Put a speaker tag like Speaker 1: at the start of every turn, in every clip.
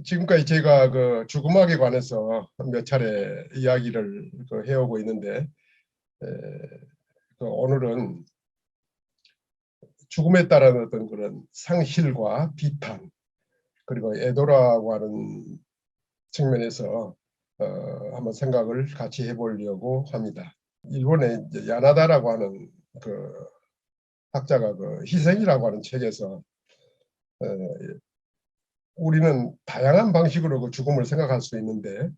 Speaker 1: 지금까지 제가 그 죽음학에 관해서 몇 차례 이야기를 해오고 있는데, 에, 오늘은 죽음에 따른 어떤 그런 상실과 비탄, 그리고 애도라고 하는 측면에서 한번 생각을 같이 해보려고 합니다. 일본의 이제 야나다라고 하는 그 학자가 그 희생이라고 하는 책에서 어, 우리는 다양한 방식으로 그 죽음을 생각할 수 있는데,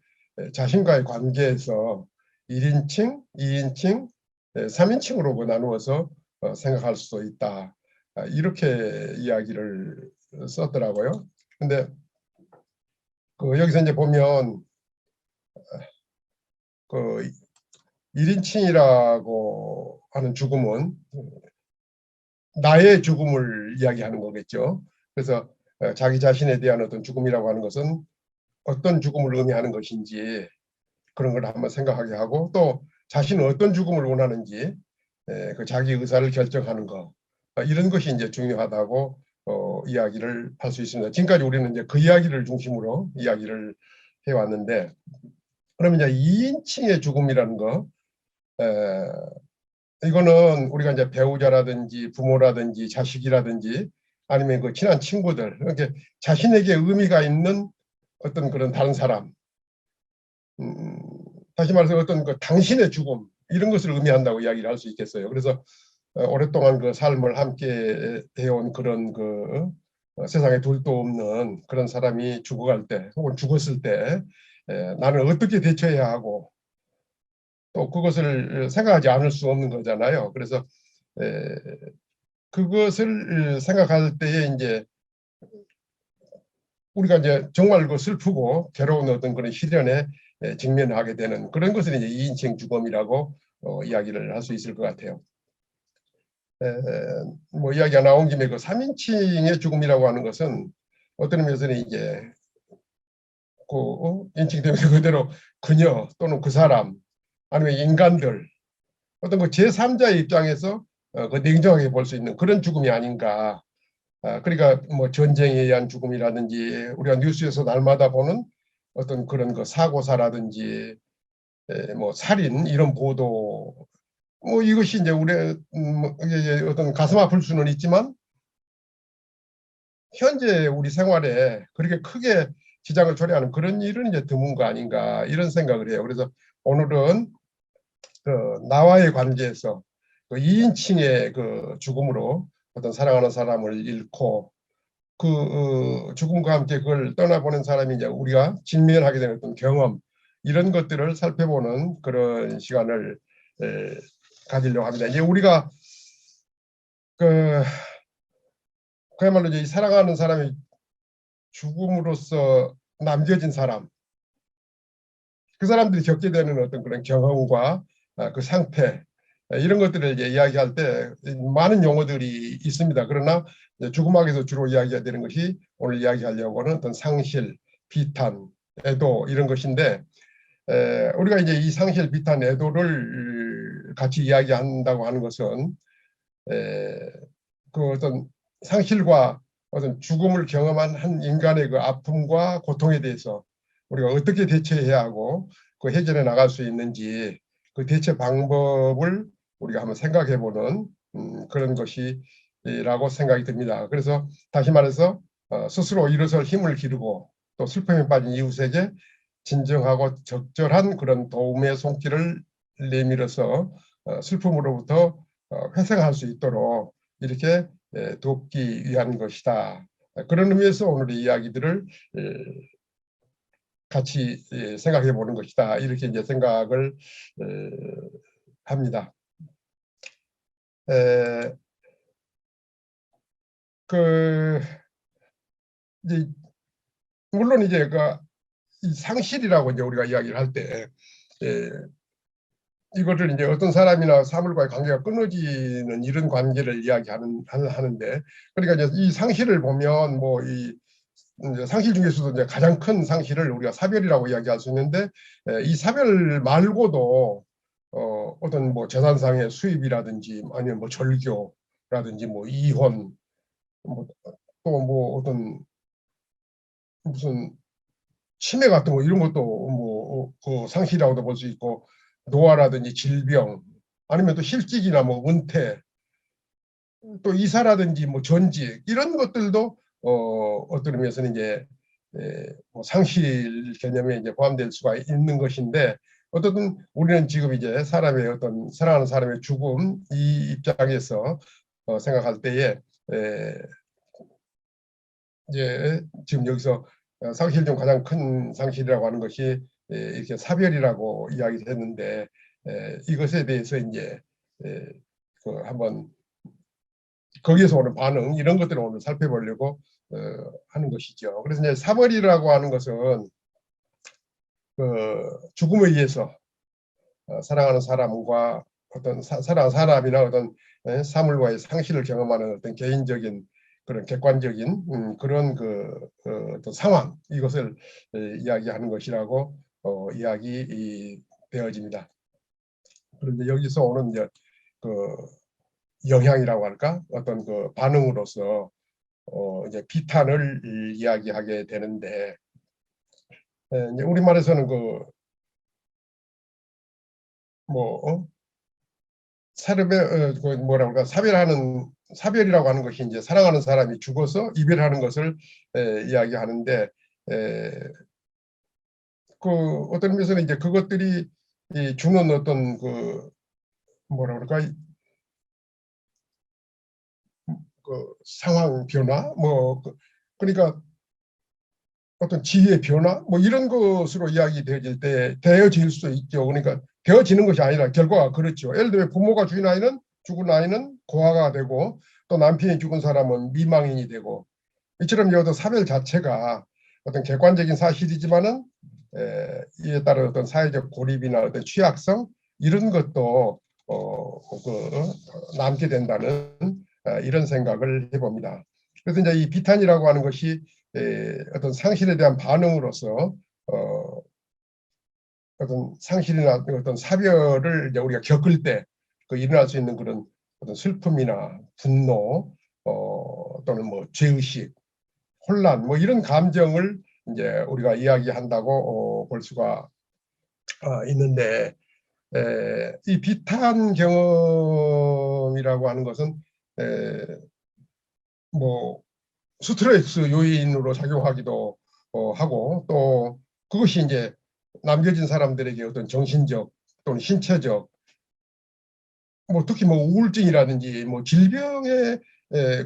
Speaker 1: 자신과의 관계에서 1인칭, 2인칭, 3인칭으로 나누어서 생각할 수 있다. 이렇게 이야기를 썼더라고요. 근데 여기서 이제 보면 그 1인칭이라고 하는 죽음은 나의 죽음을 이야기하는 거겠죠. 그래서 자기 자신에 대한 어떤 죽음이라고 하는 것은 어떤 죽음을 의미하는 것인지 그런 걸 한번 생각하게 하고, 또 자신은 어떤 죽음을 원하는지 그 자기 의사를 결정하는 것, 이런 것이 이제 중요하다고 이야기를 할 수 있습니다. 지금까지 우리는 이제 그 이야기를 중심으로 이야기를 해왔는데, 그러면 이제 2인칭의 죽음이라는 거, 이거는 우리가 이제 배우자라든지 부모라든지 자식이라든지 아니면 그 친한 친구들, 이렇게 자신에게 의미가 있는 어떤 그런 다른 사람, 음, 다시 말해서 어떤 그 당신의 죽음, 이런 것을 의미한다고 이야기를 할 수 있겠어요. 그래서 오랫동안 그 삶을 함께 해온 그런 그 세상에 둘도 없는 그런 사람이 죽어갈 때 혹은 죽었을 때 나는 어떻게 대처해야 하고, 또 그것을 생각하지 않을 수 없는 거잖아요. 그래서 에, 그것을 생각할 때에 이제 우리가 이제 정말 그 슬프고 괴로운 어떤 그런 시련에 직면하게 되는 그런 것을 이제 2인칭 죽음이라고 이야기를 할 수 있을 것 같아요. 뭐 이야기가 나온 김에 그 3인칭의 죽음이라고 하는 것은 어떤 의미에서는 이제 그 인칭되면서 그대로 그녀 또는 그 사람 아니면 인간들 어떤 그 제3자의 입장에서 그 냉정하게 볼 수 있는 그런 죽음이 아닌가. 그러니까 뭐 전쟁에 의한 죽음이라든지 우리가 뉴스에서 날마다 보는 어떤 그런 그 사고사라든지 뭐 살인 이런 보도, 뭐 이것이 이제 우리 뭐 이게 어떤 가슴 아플 수는 있지만 현재 우리 생활에 그렇게 크게 지장을 초래하는 그런 일은 이제 드문 거 아닌가 이런 생각을 해요. 그래서 오늘은 그 나와의 관계에서 그 2인칭의 그 죽음으로 어떤 사랑하는 사람을 잃고 그 죽음과 함께 그걸 떠나보낸 사람이 이제 우리가 직면하게 되는 어떤 경험, 이런 것들을 살펴보는 그런 시간을 가지려고 합니다. 이제 우리가 그 그야말로 이제 사랑하는 사람이 죽음으로써 남겨진 사람, 그 사람들이 겪게 되는 어떤 그런 경험과 그 상태, 이런 것들을 이제 이야기할 때 많은 용어들이 있습니다. 그러나 죽음학에서 주로 이야기가 되는 것이 오늘 이야기하려고 하는 어떤 상실, 비탄, 애도 이런 것인데, 우리가 이제 이 상실, 비탄, 애도를 같이 이야기한다고 하는 것은 그 어떤 상실과 어떤 죽음을 경험한 한 인간의 그 아픔과 고통에 대해서 우리가 어떻게 대처해야 하고 그 해결해 나갈 수 있는지 그 대처 방법을 우리가 한번 생각해 보는 그런 것이라고 생각이 듭니다. 그래서 다시 말해서 스스로 일어설 힘을 기르고 또 슬픔에 빠진 이웃에게 진정하고 적절한 그런 도움의 손길을 내밀어서 슬픔으로부터 회생할 수 있도록 이렇게 돕기 위한 것이다. 그런 의미에서 오늘의 이야기들을 같이 생각해 보는 것이다. 이렇게 이제 생각을 합니다. 그 이제 물론 이제 이 상실이라고 이제 우리가 이야기를 할 때 이거를 이제 어떤 사람이나 사물과의 관계가 끊어지는 이런 관계를 하는데, 그러니까 이제 이 상실을 보면 뭐 이 상실 중에서도 이제 가장 큰 상실을 우리가 사별이라고 이야기할 수 있는데, 이 사별 말고도 어떤 뭐 재산상의 수입이라든지 아니면 뭐 절교라든지 뭐 이혼, 뭐 또 뭐 어떤 무슨 치매 같은 거 이런 것도 그 상실이라고도 볼 수 있고, 노화라든지 질병, 아니면 또 실직이나 뭐 은퇴, 또 이사라든지 뭐 전직 이런 것들도 어떤 의미에서는 이제 뭐 상실 개념에 이제 포함될 수가 있는 것인데, 어쨌든 우리는 지금 이제 사람의 어떤 사랑하는 사람의 죽음 이 입장에서 생각할 때에 이제 지금 여기서 상실 중 가장 큰 상실이라고 하는 것이 이렇게 사별이라고 이야기를 했는데, 이것에 대해서 이제 그 한번 거기에서 오는 반응 이런 것들을 오늘 살펴보려고 하는 것이죠. 그래서 이제 사벌이라고 하는 것은 그 죽음에 의해서 사랑하는 사람과 어떤 사랑하는 사람이나 어떤 사물과의 상실을 경험하는 어떤 개인적인 그런 객관적인 그런 어떤 상황, 이것을 이야기하는 것이라고 이야기되어집니다. 그런데 여기서 오는 이제 그 영향이라고 할까, 어떤 그 반응으로서 이제 비탄을 이야기하게 되는데, 이제 우리말에서는 뭐 사람의 그 뭐라 그럴까, 사별이라고 하는 것이 이제 사랑하는 사람이 죽어서 이별하는 것을 이야기하는데, 그 어떤 의미에서는 이제 그것들이 주는 어떤 그 뭐라 그럴까, 그 상황 변화, 그러니까 어떤 지위의 변화 뭐 이런 것으로 이야기되어질 때 되어질 수 있죠. 그러니까 되어지는 것이 아니라 결과가 그렇죠. 예를 들어 부모가 죽은 아이는 고아가 되고, 또 남편이 죽은 사람은 미망인이 되고, 이처럼 여도 사별 자체가 어떤 객관적인 사실이지만은 이에 따른 어떤 사회적 고립이나 어떤 취약성 이런 것도 남게 된다는 이런 생각을 해봅니다. 그래서 이제 이 비탄이라고 하는 것이 어떤 상실에 대한 반응으로서 어떤 상실이나 어떤 사별을 이제 우리가 겪을 때 그 일어날 수 있는 그런 어떤 슬픔이나 분노, 또는 뭐 죄의식, 혼란, 뭐 이런 감정을 이제 우리가 이야기한다고 볼 수가 있는데, 이 비탄 경험이라고 하는 것은 뭐 스트레스 요인으로 작용하기도 하고, 또 그것이 이제 남겨진 사람들에게 어떤 정신적 또는 신체적, 뭐 특히 뭐 우울증이라든지 뭐 질병에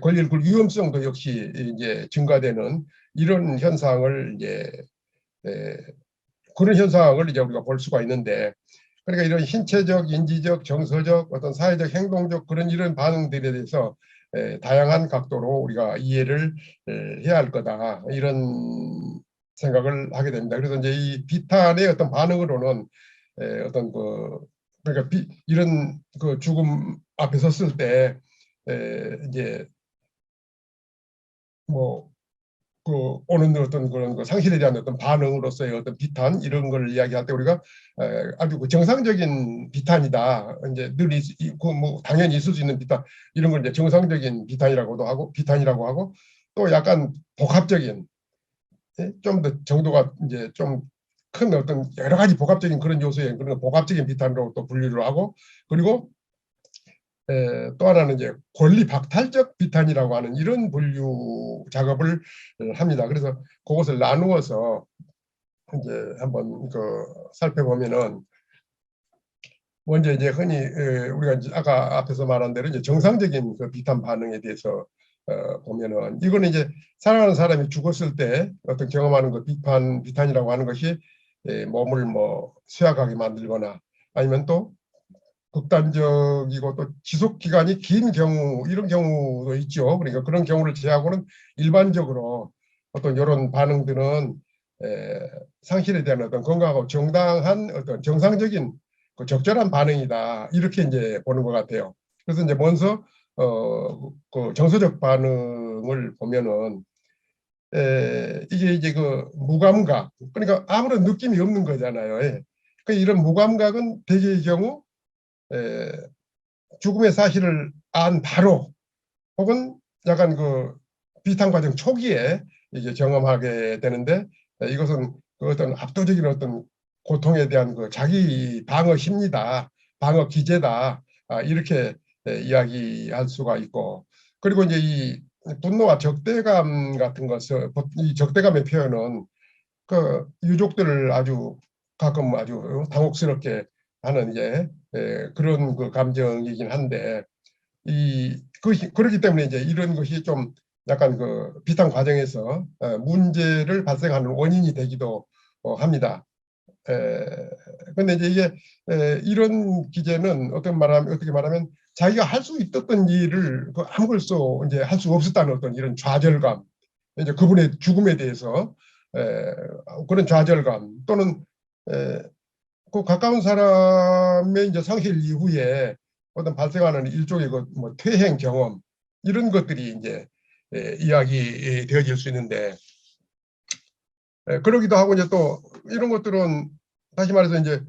Speaker 1: 걸릴 그 위험성도 역시 이제 증가되는 이런 현상을 이제 그런 현상을 이제 우리가 볼 수가 있는데, 그러니까 이런 신체적, 인지적, 정서적, 어떤 사회적, 행동적 그런 이런 반응들에 대해서 다양한 각도로 우리가 이해를 해야 할 거다, 이런 생각을 하게 됩니다. 그래서 이제 이 비탄의 어떤 반응으로는 어떤 그러니까 이런 그 죽음 앞에 섰을 때 이제 뭐 오는 어떤 그런 상실에 대한 어떤 반응으로서의 어떤 비탄 이런 걸 이야기할 때 우리가 아주 그 정상적인 비탄이다. 이제 늘 뭐 당연히 있을 수 있는 비탄 이런 걸 이제 정상적인 비탄이라고 하고, 또 약간 복합적인, 좀 더 정도가 이제 좀 큰 어떤 여러 가지 복합적인 그런 요소의 그런 복합적인 비탄으로 또 분류를 하고, 그리고 또 하나는 이제 권리 박탈적 비탄이라고 하는 이런 분류 작업을 합니다. 그래서 그것을 나누어서 이제 한번 살펴보면은, 먼저 이제 흔히 우리가 이제 아까 앞에서 말한 대로 이제 정상적인 그 비탄 반응에 대해서 보면은, 이거는 이제 사랑하는 사람이 죽었을 때 어떤 경험하는 그 비탄이라고 하는 것이 몸을 뭐 쇠약하게 만들거나, 아니면 또 극단적이고 또 지속 기간이 긴 경우, 이런 경우도 있죠. 그러니까 그런 경우를 제하고는 일반적으로 어떤 이런 반응들은 상실에 대한 어떤 건강하고 정당한 어떤 정상적인 그 적절한 반응이다, 이렇게 이제 보는 것 같아요. 그래서 이제 먼저 그 정서적 반응을 보면은 이게 이제 그 무감각, 그러니까 아무런 느낌이 없는 거잖아요. 그 이런 무감각은 대개의 경우 죽음의 사실을 안 바로, 혹은 약간 그 비탄 과정 초기에 이제 경험하게 되는데, 이것은 그 어떤 압도적인 어떤 고통에 대한 그 자기 방어 심리다, 방어 기제다, 이렇게 이야기할 수가 있고, 그리고 이제 이 분노와 적대감 같은 것을, 이 적대감의 표현은 그 유족들을 아주 가끔 아주 당혹스럽게 하는 이제 그런 그 감정이긴 한데, 그렇기 때문에 이제 이런 것이 좀 약간 그 비슷한 과정에서 문제를 발생하는 원인이 되기도 합니다. 근데 이제 이게 이런 기제는 어떻게 말하면 자기가 할 수 있었던 일을 그 아무것도 이제 할 수 없었다는 어떤 이런 좌절감, 이제 그분의 죽음에 대해서 에, 그런 좌절감 또는 에, 그 가까운 사람의 이제 상실 이후에 어떤 발생하는 일종의 그뭐 퇴행 경험, 이런 것들이 이제 이야기 되어질 수 있는데, 그러기도 하고 이제 또 이런 것들은 다시 말해서 이제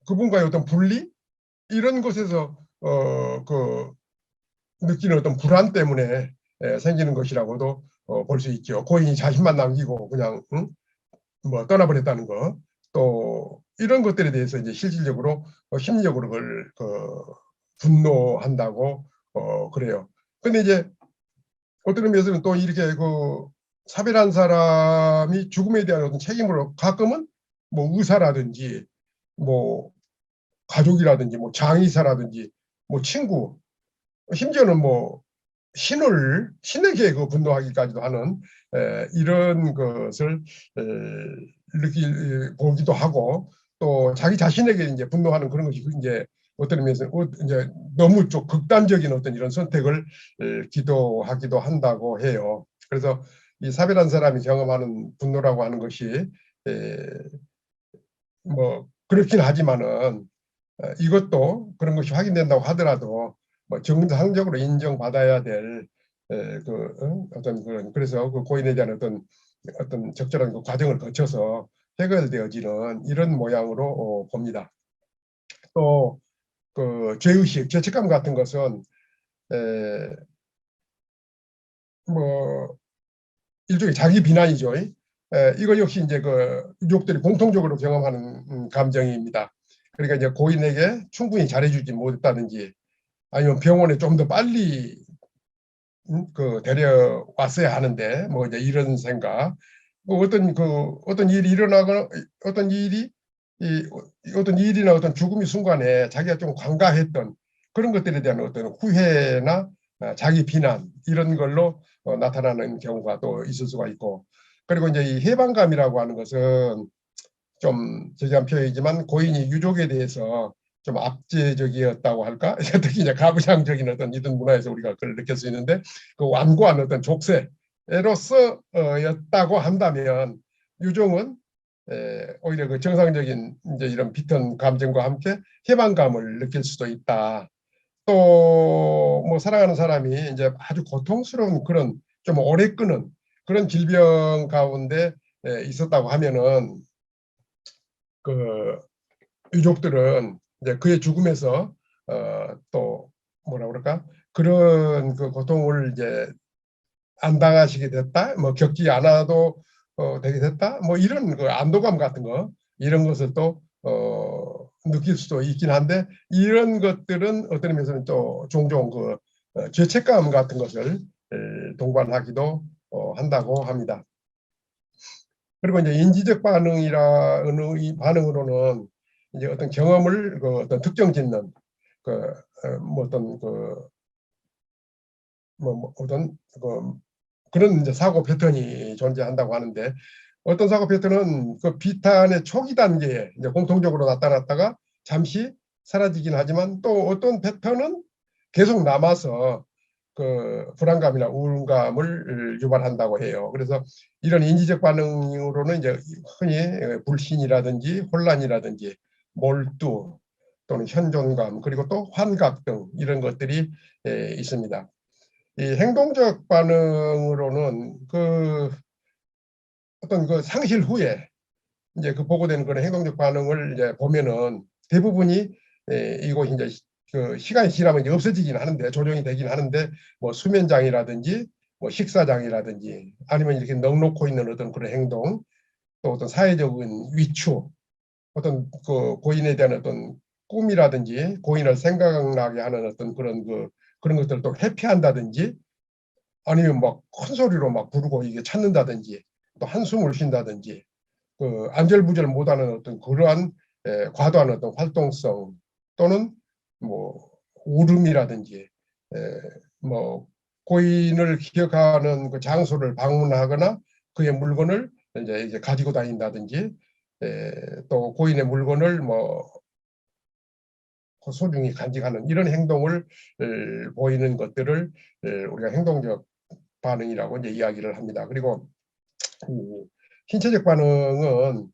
Speaker 1: 그분과의 어떤 분리, 이런 것에서 그 느끼는 어떤 불안 때문에 생기는 것이라고도 볼 수 있죠. 고인이 자신만 남기고 그냥 응? 뭐 떠나버렸다는 거, 또 이런 것들에 대해서 이제 실질적으로 심리적으로 그걸 분노한다고 그래요. 근데 이제 어떤 의미에서는 또 이렇게 그 사별한 사람이 죽음에 대한 어떤 책임으로 가끔은 뭐 의사라든지 뭐 가족이라든지 뭐 장의사라든지 뭐 친구, 심지어는 뭐 신에게 그 분노하기까지도 하는 이런 것을 보기도 하고, 또 자기 자신에게 이제 분노하는 그런 것이 이제 어떤 의미에서 이제 너무 좀 극단적인 어떤 이런 선택을 기도하기도 한다고 해요. 그래서 이 사별한 사람이 경험하는 분노라고 하는 것이 뭐 그렇긴 하지만은 이것도 그런 것이 확인된다고 하더라도 뭐 정상적으로 인정받아야 될 어떤 그런, 그래서 그 고인에 대한 어떤 적절한 그 과정을 거쳐서 해결되어지는 이런 모양으로 봅니다. 또 그 죄의식, 죄책감 같은 것은 에, 뭐 일종의 자기 비난이죠. 이거 역시 이제 그 유족들이 공통적으로 경험하는 감정입니다. 그러니까 이제 고인에게 충분히 잘해주지 못했다든지, 아니면 병원에 좀 더 빨리 그 데려왔어야 하는데 뭐 이제 이런 생각, 어떤 일이 일어나거나 어떤 일이 이 어떤 일이나 어떤 죽음의 순간에 자기가 좀 관가했던 그런 것들에 대한 어떤 후회나 자기 비난, 이런 걸로 나타나는 경우가 또 있을 수가 있고, 그리고 이제 이 해방감이라고 하는 것은 좀 저기한 표현이지만 고인이 유족에 대해서 좀 압제적이었다고 할까? 특히 이제 가부장적인 어떤 이런 문화에서 우리가 그걸 느낄 수 있는데, 그 완고한 어떤 족쇄로서였다고 한다면 유종은 오히려 그 정상적인 이제 이런 비튼 감정과 함께 해방감을 느낄 수도 있다. 또 뭐 사랑하는 사람이 이제 아주 고통스러운 그런 좀 오래 끄는 그런 질병 가운데 있었다고 하면은 그 유족들은 이제 그의 죽음에서 또 뭐라 그럴까, 그런 그 고통을 이제 안 당하시게 됐다, 뭐 겪지 않아도 되게 됐다, 뭐 이런 그 안도감 같은 거, 이런 것을 또 느낄 수도 있긴 한데, 이런 것들은 어떤 의미에서는 또 종종 그 죄책감 같은 것을 동반하기도 한다고 합니다. 그리고 이제 인지적 반응이라는 이 반응으로는 이제 어떤 경험을 그 어떤 특정 짓는 뭐 어떤 뭐 어떤 그런 이제 사고 패턴이 존재한다고 하는데, 어떤 사고 패턴은 그 비탄의 초기 단계에 이제 공통적으로 나타났다가 잠시 사라지긴 하지만, 또 어떤 패턴은 계속 남아서 그 불안감이나 우울감을 유발한다고 해요. 그래서 이런 인지적 반응으로는 이제 흔히 불신이라든지 혼란이라든지 몰두 또는 현존감, 그리고 또 환각 등 이런 것들이 있습니다. 이 행동적 반응으로는 그 어떤 그 상실 후에 이제 그 보고되는 그런 행동적 반응을 이제 보면은 대부분이 이곳 이제 그 시간이 지나면 이제 없어지긴 하는데, 조정이 되긴 하는데, 뭐 수면장애라든지 뭐 식사장애라든지 아니면 이렇게 넋놓고 있는 어떤 그런 행동, 또 어떤 사회적인 위축, 어떤 그 고인에 대한 어떤 꿈이라든지 고인을 생각나게 하는 어떤 그런 것들을 또 회피한다든지 아니면 막 큰 소리로 막 부르고 이게 찾는다든지 또 한숨을 쉰다든지 그 안절부절 못하는 어떤 그러한 과도한 어떤 활동성 또는 뭐 울음이라든지 뭐 고인을 기억하는 그 장소를 방문하거나 그의 물건을 이제 가지고 다닌다든지 또 고인의 물건을 뭐 소중히 간직하는 이런 행동을 보이는 것들을 우리가 행동적 반응이라고 이제 이야기를 합니다. 그리고 신체적 반응은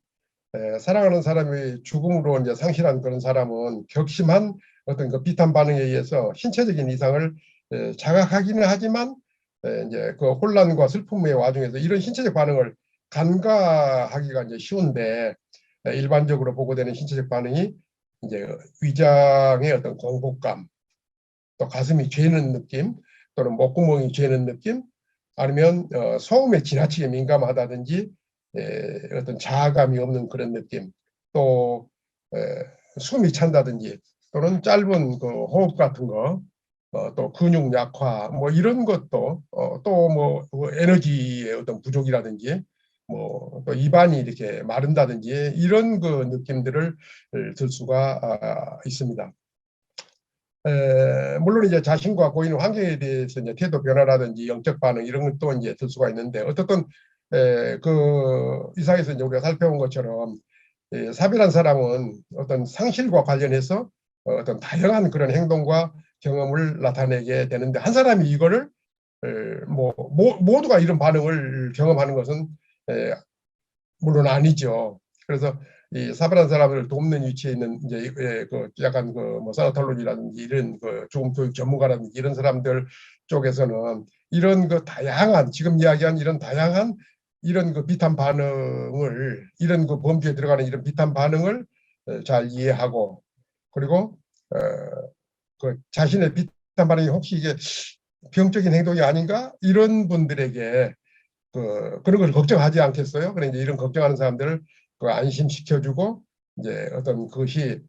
Speaker 1: 사랑하는 사람이 죽음으로 이제 상실한 그런 사람은 격심한 어떤 그 비탄 반응에 의해서 신체적인 이상을 자각하기는 하지만 이제 그 혼란과 슬픔의 와중에서 이런 신체적 반응을 간과하기가 이제 쉬운데 일반적으로 보고되는 신체적 반응이 이제 위장의 어떤 공복감, 또 가슴이 죄는 느낌, 또는 목구멍이 죄는 느낌, 아니면 소음에 지나치게 민감하다든지 어떤 자아감이 없는 그런 느낌, 또 숨이 찬다든지 또는 짧은 그 호흡 같은 거, 또 근육 약화, 뭐 이런 것도 또 뭐 에너지의 어떤 부족이라든지 뭐 또 입안이 이렇게 마른다든지 이런 그 느낌들을 들 수가 있습니다. 물론 이제 자신과 고인 환경에 대해서 이제 태도 변화라든지 영적 반응 이런 것도 이제 들 수가 있는데 어떻든 그 이상에서 이제 우리가 살펴본 것처럼 사별한 사람은 어떤 상실과 관련해서 어떤 다양한 그런 행동과 경험을 나타내게 되는데 한 사람이 이거를 뭐 모두가 이런 반응을 경험하는 것은 물론 아니죠. 그래서 이 사별한 사람을 돕는 위치에 있는 이제 그 약간 그 뭐 사이콜로지라든지 이런 그 죽음 교육 전문가라든지 이런 사람들 쪽에서는 이런 그 다양한 지금 이야기한 이런 다양한 이런 그 비탄 반응을 이런 그 범주에 들어가는 이런 비탄 반응을 잘 이해하고 그리고 그 자신의 비탄 반응이 혹시 이게 병적인 행동이 아닌가 이런 분들에게 그런 걸 걱정하지 않겠어요? 그래 이제 이런 걱정하는 사람들을 그 안심시켜주고 이제 어떤 그것이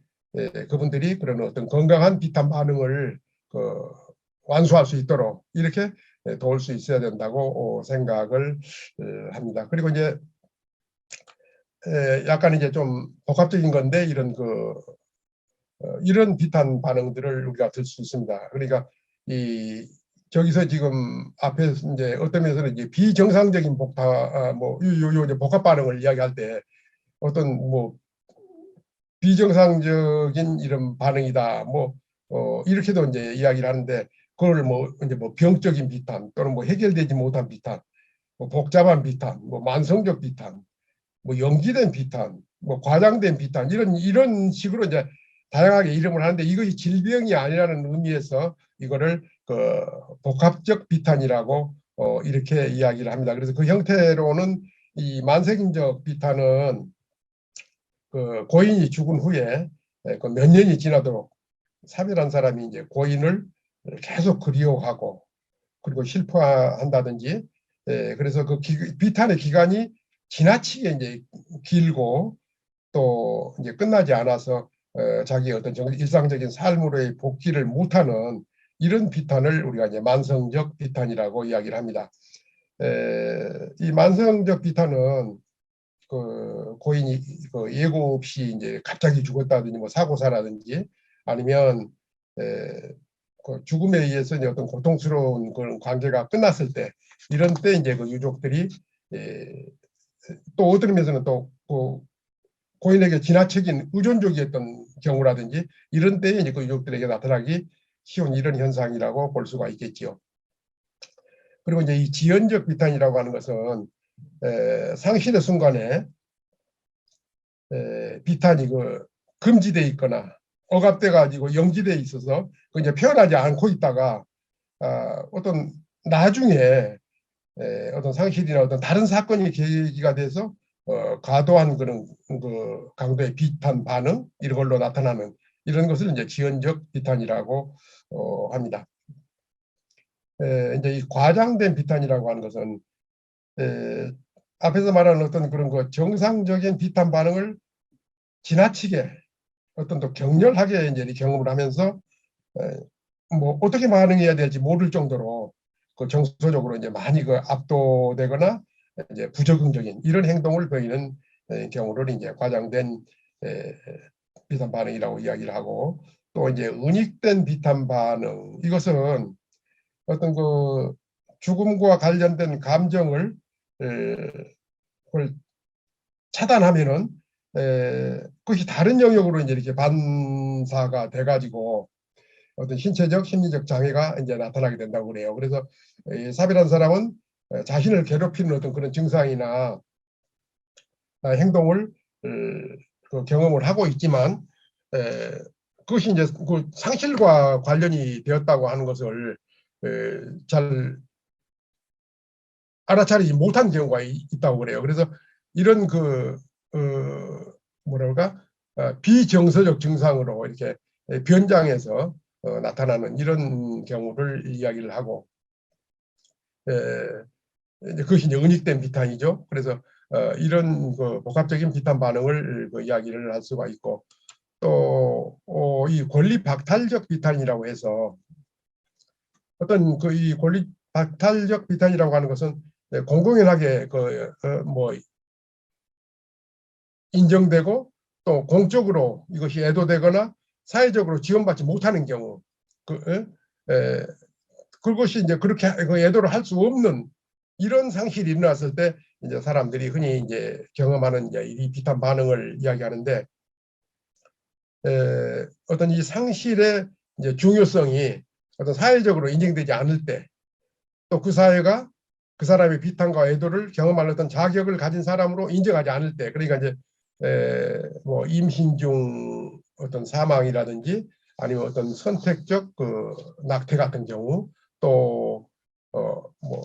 Speaker 1: 그분들이 그런 어떤 건강한 비탄 반응을 그 완수할 수 있도록 이렇게 도울 수 있어야 된다고 생각을 합니다. 그리고 이제 약간 이제 좀 복합적인 건데 이런 비탄 반응들을 우리가 들 수 있습니다. 그러니까 이 저기서 지금 앞에 이제 어떤 면에서는 이제 비정상적인 이제 복합 반응을 이야기할 때 어떤 뭐 비정상적인 이런 반응이다 이렇게도 이제 이야기를 하는데 그걸 뭐 이제 뭐 병적인 비탄 또는 뭐 해결되지 못한 비탄, 뭐 복잡한 비탄, 뭐 만성적 비탄, 뭐 연기된 비탄, 뭐 과장된 비탄 이런 식으로 이제 다양하게 이름을 하는데 이것이 질병이 아니라는 의미에서 이거를 그 복합적 비탄이라고 이렇게 이야기를 합니다. 그래서 그 형태로는 이 만성적 비탄은 그 고인이 죽은 후에 그 몇 년이 지나도록 사별한 사람이 이제 고인을 계속 그리워하고 그리고 슬퍼한다든지 그래서 그 비탄의 기간이 지나치게 이제 길고 또 이제 끝나지 않아서 자기 어떤 일상적인 삶으로의 복귀를 못하는 이런 비탄을 우리가 이제 만성적 비탄이라고 이야기를 합니다. 이 만성적 비탄은 그 고인이 그 예고 없이 이제 갑자기 죽었다든지 뭐 사고사라든지 아니면 그 죽음에 의해서 이제 어떤 고통스러운 그런 관계가 끝났을 때 이런 때 이제 그 유족들이 또 어떤 면에서는 또그 고인에게 지나치게 의존적이었던 경우라든지 이런 때에 이제 그 유족들에게 나타나기 쉬운 이런 현상이라고 볼 수가 있겠지요. 그리고 이제 이 지연적 비탄이라고 하는 것은 상실의 순간에 비탄이 그 금지돼 있거나 억압돼 가지고 영지돼 있어서 그 이제 표현하지 않고 있다가 어떤 나중에 어떤 상실이나 어떤 다른 사건이 계기가 돼서 과도한 그런 그 강도의 비탄 반응 이런 걸로 나타나는 이런 것을 이제 지연적 비탄이라고 합니다. 이제 이 과장된 비탄이라고 하는 것은 앞에서 말하는 어떤 그런 그 정상적인 비탄 반응을 지나치게 어떤 또 격렬하게 이제 경험을 하면서 뭐 어떻게 반응해야 될지 모를 정도로 그 정서적으로 이제 많이 그 압도되거나 이제 부적응적인 이런 행동을 보이는 경우를 이제 과장된 비탄 반응이라고 이야기를 하고, 또 이제 은닉된 비탄 반응, 이것은 어떤 그 죽음과 관련된 감정을 그걸 차단하면은 그것이 다른 영역으로 이제 이렇게 반사가 돼가지고 어떤 신체적, 심리적 장애가 이제 나타나게 된다고 그래요. 그래서 사비란 사람은 자신을 괴롭히는 어떤 그런 증상이나 행동을 그 경험을 하고 있지만 그것이 이제 그 상실과 관련이 되었다고 하는 것을 잘 알아차리지 못한 경우가 있다고 그래요. 그래서 이런 그 뭐랄까 비정서적 증상으로 이렇게 변장해서 나타나는 이런 경우를 이야기를 하고, 이제 그것이 이제 은닉된 비탄이죠. 그래서 이런 그 복합적인 비탄 반응을 그 이야기를 할 수가 있고, 또 이 권리 박탈적 비탄이라고 해서 어떤 그 이 권리 박탈적 비탄이라고 하는 것은 공공연하게 뭐 인정되고 또 공적으로 이것이 애도되거나 사회적으로 지원받지 못하는 경우, 에, 그것이 이제 그렇게 그 애도를 할 수 없는 이런 상실이 일어났을 때 이제 사람들이 흔히 이제 경험하는 이제 이 비탄 반응을 이야기하는데, 어떤 이 상실의 이제 중요성이 어떤 사회적으로 인정되지 않을 때, 또 그 사회가 그 사람의 비탄과 애도를 경험할 어떤 자격을 가진 사람으로 인정하지 않을 때, 그러니까 이제 뭐 임신 중 어떤 사망이라든지 아니면 어떤 선택적 그 낙태 같은 경우, 또 뭐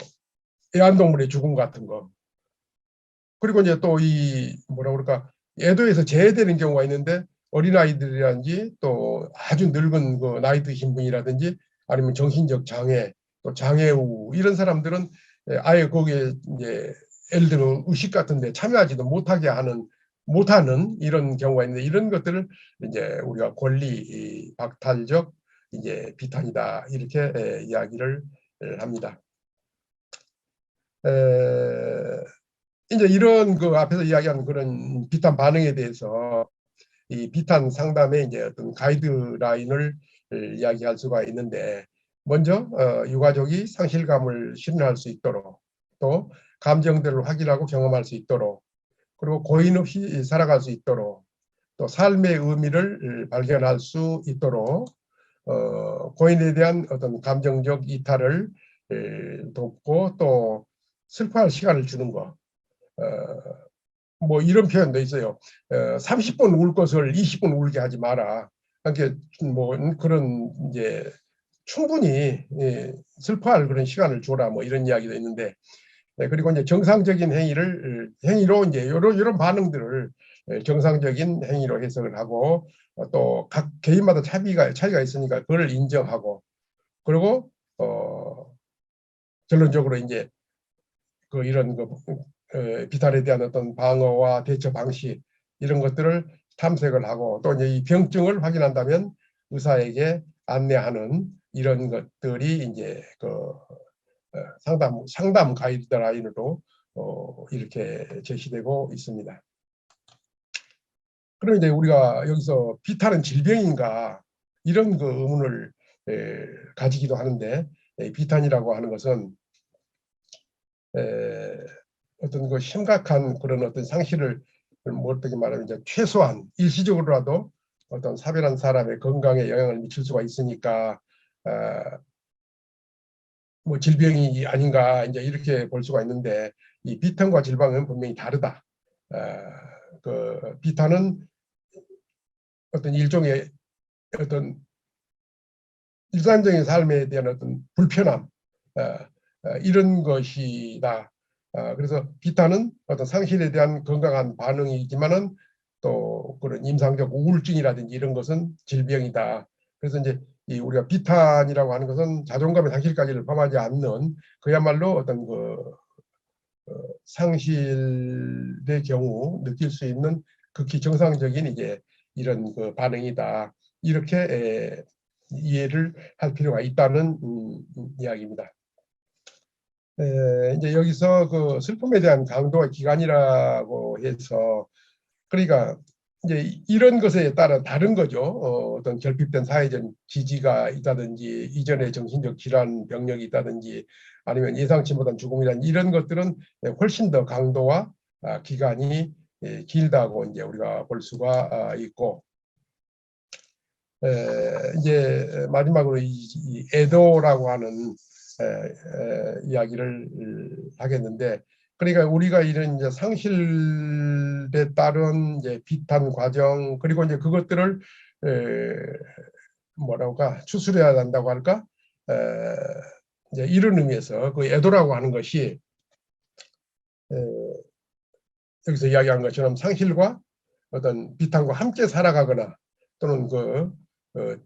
Speaker 1: 애완동물의 죽음 같은 거, 그리고 이제 또 이 뭐라 그럴까 애도에서 제외되는 경우가 있는데, 어린아이들이라든지 또 아주 늙은 그 나이 드신 분이라든지 아니면 정신적 장애, 또 장애우 이런 사람들은 아예 거기에 이제 예를 들어 의식 같은 데 참여하지도 못하게 하는 못하는 이런 경우가 있는데, 이런 것들을 이제 우리가 권리 박탈적 이제 비탄이다 이렇게 이야기를 합니다. 이제 이런 그 앞에서 이야기한 그런 비탄 반응에 대해서 이 비탄 상담의 이제 어떤 가이드라인을 이야기할 수가 있는데, 먼저 유가족이 상실감을 실현할 수 있도록, 또 감정들을 확인하고 경험할 수 있도록, 그리고 고인 없이 살아갈 수 있도록, 또 삶의 의미를 발견할 수 있도록 고인에 대한 어떤 감정적 이탈을 돕고, 또 슬퍼할 시간을 주는 거. 뭐 이런 표현도 있어요. 30분 울 것을 20분 울게 하지 마라. 그러니까 뭐 그런 이제 충분히 슬퍼할 그런 시간을 줘라, 뭐 이런 이야기도 있는데, 그리고 이제 정상적인 행위로 이제 이런 반응들을 정상적인 행위로 해석을 하고, 또 각 개인마다 차이가 있으니까 그걸 인정하고, 그리고 결론적으로 이제 그 이런 그 비탈에 대한 어떤 방어와 대처 방식 이런 것들을 탐색을 하고, 또 이제 이 병증을 확인한다면 의사에게 안내하는 이런 것들이 이제 그 상담 가이드라인으로 이렇게 제시되고 있습니다. 그럼 이제 우리가 여기서 비탈은 질병인가 이런 그 의문을 가지기도 하는데, 비탄이라고 하는 것은 어떤 그 심각한 그런 어떤 상실을 뭐 어떻게 말하면 이제 최소한 일시적으로라도 어떤 사별한 사람의 건강에 영향을 미칠 수가 있으니까 뭐 질병이 아닌가 이제 이렇게 볼 수가 있는데, 이 비탄과 질병은 분명히 다르다. 그 비탄은 어떤 일종의 어떤 일상적인 삶에 대한 어떤 불편함, 이런 것이다. 그래서 비타는 어떤 상실에 대한 건강한 반응이지만은 또 그런 임상적 우울증이라든지 이런 것은 질병이다. 그래서 이제 이 우리가 비탄이라고 하는 것은 자존감의 상실까지를 범하지 않는 그야말로 어떤 그 상실의 경우 느낄 수 있는 극히 정상적인 이제 이런 그 반응이다. 이렇게 이해를 할 필요가 있다는 이야기입니다. 이제 여기서 그 슬픔에 대한 강도와 기간이라고 해서 그러니까 이제 이런 것에 따라 다른 거죠. 어떤 결핍된 사회적 지지가 있다든지 이전에 정신적 질환 병력이 있다든지 아니면 예상치 못한 죽음이란 이런 것들은 훨씬 더 강도와 기간이 길다고 이제 우리가 볼 수가 있고 이제 마지막으로 이 애도라고 하는 이야기를 하겠는데 그러니까 우리가 이런 이제 상실에 따른 이제 비탄 과정 그리고 이제 그것들을 뭐랄까 추스려야 한다고 할까 이제 이런 의미에서 그 애도라고 하는 것이 여기서 이야기한 것처럼 상실과 어떤 비탄과 함께 살아가거나 또는 그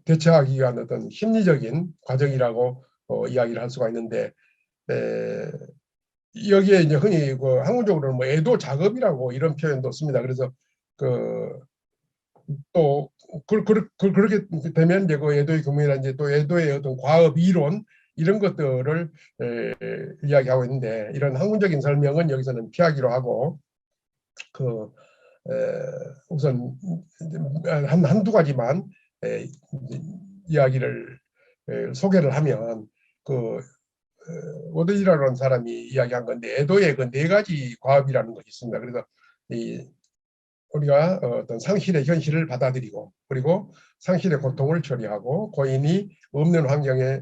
Speaker 1: 대처하기 위한 어떤 심리적인 과정이라고 이야기를 할 수가 있는데 여기에 이제 흔히 그 학문적으로는 뭐 애도 작업이라고 이런 표현도 씁니다. 그래서 그 또 그렇게 되면 이제 그 애도의 규명이나 이제 또 애도의 어떤 과업 이론 이런 것들을 이야기하고 있는데 이런 학문적인 설명은 여기서는 피하기로 하고 그 우선 한두 가지만 이야기를 소개를 하면 그 워드이라는 사람이 이야기한 건데 애도의 그 네 가지 과업이라는 것이 있습니다. 그래서 이 우리가 어떤 상실의 현실을 받아들이고 그리고 상실의 고통을 처리하고 고인이 없는 환경에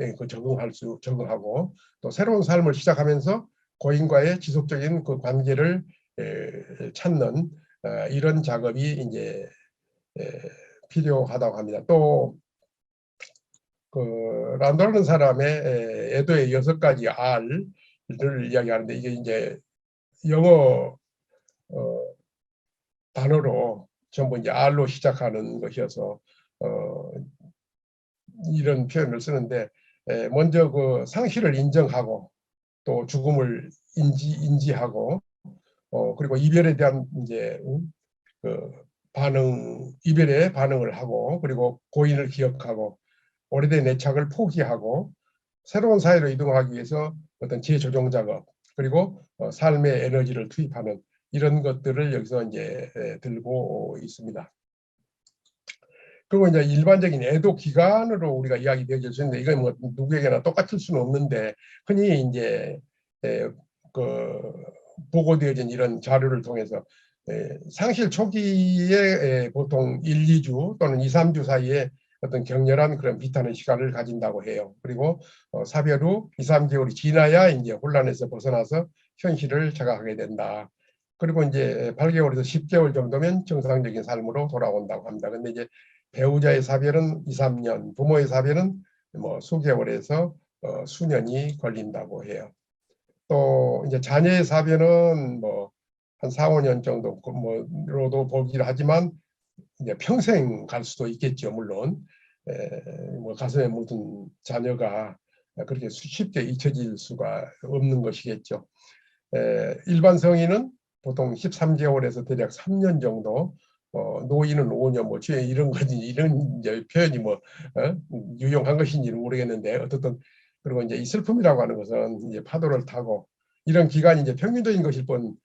Speaker 1: 적응하고 또 새로운 삶을 시작하면서 고인과의 지속적인 그 관계를 찾는 이런 작업이 이제 필요하다고 합니다. 또 그 란도라는 사람의 애도의 6가지 R을 이야기하는데 이게 이제 영어 단어로 전부 이제 R로 시작하는 것이어서 이런 표현을 쓰는데 먼저 그 상실을 인정하고 또 죽음을 인지하고 그리고 이별에 대한 이제 그 이별에 반응을 하고 그리고 고인을 기억하고 오래된 애착을 포기하고 새로운 사회로 이동하기 위해서 어떤 재조정 작업 그리고 삶의 에너지를 투입하는 이런 것들을 여기서 이제 들고 있습니다. 그리고 이제 일반적인 애도 기간으로 우리가 이야기 되어졌는데 이건 뭐 누구에게나 똑같을 수는 없는데 흔히 이제 그 보고되어진 이런 자료를 통해서 상실 초기에 보통 1, 2주 또는 2, 3주 사이에 어떤 격렬한 그런 비타는 시간을 가진다고 해요. 그리고 사별 후 2, 3개월이 지나야 이제 혼란에서 벗어나서 현실을 자각하게 된다. 그리고 이제 8개월에서 10개월 정도면 정상적인 삶으로 돌아온다고 합니다. 근데 이제 배우자의 사별은 2, 3년, 부모의 사별은 뭐 수개월에서 수년이 걸린다고 해요. 또 이제 자녀의 사별은 뭐 한 4, 5년 정도 뭐로도 보기를 하지만 이제 평생 갈 수도 있겠죠. 물론 뭐 가슴에 묻은 자녀가 그렇게 쉽게 잊혀질 수가 없는 것이겠죠. 일반 성인은 보통 13개월에서 대략 3년 정도, 노인은 5년, 뭐 이런 거지 이런 이제 표현이 뭐 유용한 것인지는 모르겠는데 어떻든 그리고 이제 이 슬픔이라고 하는 것은 이제 파도를 타고 이런 기간이 이제 평균적인 것일 뿐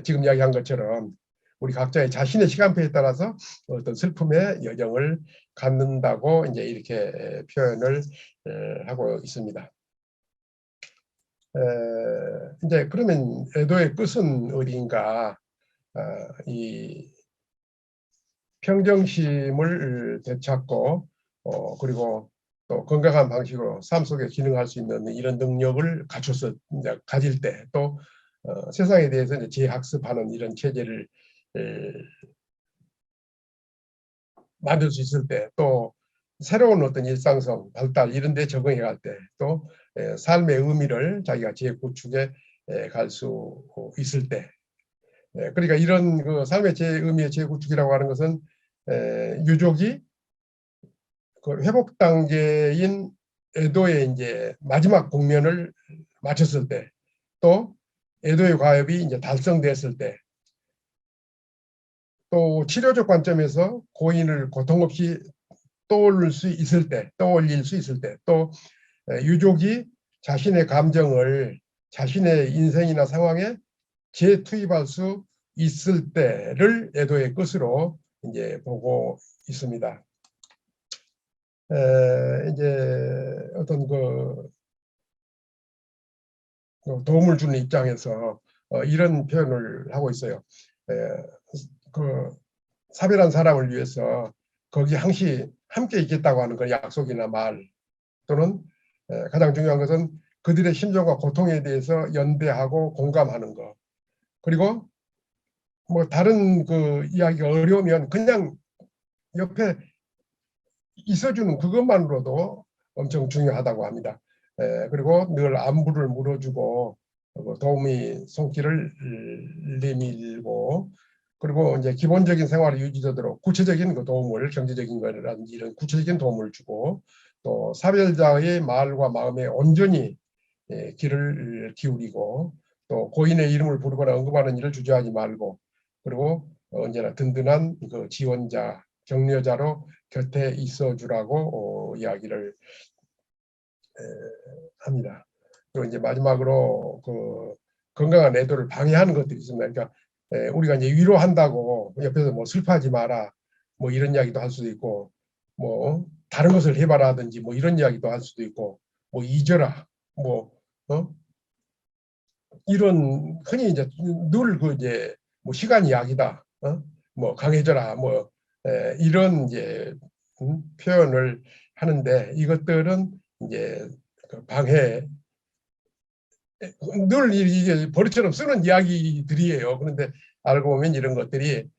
Speaker 1: 지금 이야기한 것처럼 우리 각자의 자신의 시간표에 따라서 어떤 슬픔의 여정을 갖는다고 이제 이렇게 표현을 하고 있습니다. 이제 그러면 애도의 끝은 어디인가? 이 평정심을 되찾고 그리고 또 건강한 방식으로 삶 속에 기능할 수 있는 이런 능력을 갖춰서 이제 가질 때 또 세상에 대해서 이제 재학습하는 이런 체제를 만들 수 있을 때 또 새로운 어떤 일상성 발달 이런 데 적응해 갈 때 또 삶의 의미를 자기가 재구축해 갈 수 있을 때 그러니까 이런 그 삶의 의미의 재구축이라고 하는 것은 유족이 그 회복 단계인 애도의 이제 마지막 국면을 마쳤을 때 또 애도의 과업이 이제 달성됐을 때, 또 치료적 관점에서 고인을 고통 없이 떠올릴 수 있을 때, 또 유족이 자신의 감정을 자신의 인생이나 상황에 재투입할 수 있을 때를 애도의 끝으로 이제 보고 있습니다. 이제 어떤 도움을 주는 입장에서 이런 표현을 하고 있어요. 사별한 사람을 위해서 거기 항시 함께 있겠다고 하는 그 약속이나 말, 또는 가장 중요한 것은 그들의 심정과 고통에 대해서 연대하고 공감하는 것. 그리고 뭐 다른 그 이야기가 어려우면 그냥 옆에 있어주는 그것만으로도 엄청 중요하다고 합니다. 그리고 늘 안부를 물어주고 도움이 손길을 내밀고, 그리고 이제 기본적인 생활이 유지되도록 구체적인 그 도움을, 경제적인 거라든지 이런 구체적인 도움을 주고, 또 사별자의 말과 마음에 온전히 귀를 기울이고, 또 고인의 이름을 부르거나 언급하는 일을 주저하지 말고, 그리고 언제나 든든한 그 지원자, 격려자로 곁에 있어 주라고 이야기를 합니다. 그리고 이제 마지막으로 그 건강한 애도를 방해하는 것들이 있습니다. 그러니까 우리가 이제 위로한다고 옆에서 뭐 슬퍼하지 마라, 뭐 이런 이야기도 할 수도 있고, 뭐 다른 것을 해봐라든지 뭐 이런 이야기도 할 수도 있고, 뭐 잊어라, 뭐 이런 흔히 이제 늘 그 이제 뭐 시간이 약이다, 뭐 강해져라, 뭐 이런 이제 표현을 하는데, 이것들은 이제 그 방해, 늘 이게 버릇처럼 쓰는 이야기들이에요. 그런데 알고 보면 이런 것들이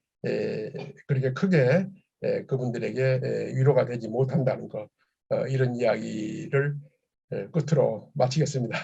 Speaker 1: 그렇게 크게 그분들에게 위로가 되지 못한다는 거, 이런 이야기를 끝으로 마치겠습니다.